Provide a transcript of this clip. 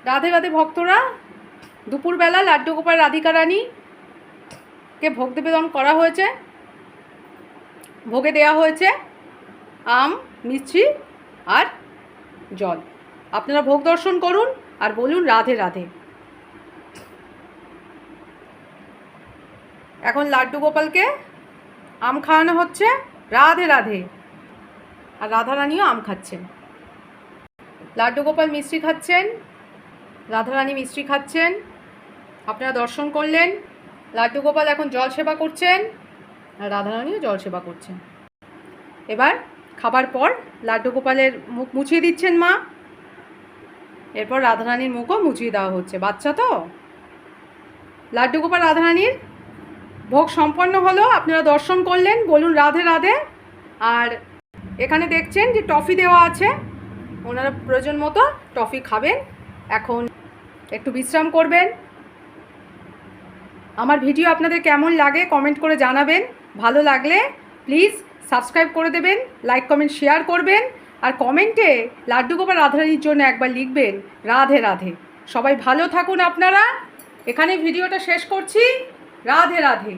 রাধে রাধে ভক্তরা, দুপুরবেলা লাড্ডু গোপাল রাধিকা রানীকে ভোগ নিবেদন করা হয়েছে। ভোগে দেওয়া হয়েছে আম, মিষ্টি আর জল। আপনারা ভোগ দর্শন করুন আর বলুন রাধে রাধে। এখন লাড্ডু গোপালকে আম খাওয়ানো হচ্ছে, রাধে রাধে। আর রাধারানীও আম খাচ্ছেন। লাড্ডু গোপাল মিষ্টি খাচ্ছেন, রাধারানী মিষ্টি খাচ্ছেন। আপনারা দর্শন করলেন। লাড্ডু গোপাল এখন জল সেবা করছেন আর রাধারানীও জল সেবা করছেন। এবার খাবার পর লাড্ডু গোপালের মুখ মুছিয়ে দিচ্ছেন মা। এরপর রাধারানীর মুখও মুছিয়ে দেওয়া হচ্ছে, বাচ্চা তো। লাড্ডু গোপাল রাধারানীর ভোগ সম্পন্ন হলো, আপনারা দর্শন করলেন, বলুন রাধে রাধে। আর এখানে দেখছেন যে টফি দেওয়া আছে, ওনারা প্রয়োজন মতো টফি খাবেন। এখন একটু বিশ্রাম করবেন। আমার ভিডিও আপনাদের কেমন লাগে কমেন্ট করে জানাবেন। ভালো লাগলে প্লিজ সাবস্ক্রাইব করে দেবেন, লাইক কমেন্ট শেয়ার করবেন। আর কমেন্টে লাড্ডু গোপাল রাধারানীর জন্য একবার লিখবেন রাধে রাধে। সবাই ভালো থাকুন আপনারা। এখানে ভিডিওটা শেষ করছি। রাধে রাধে।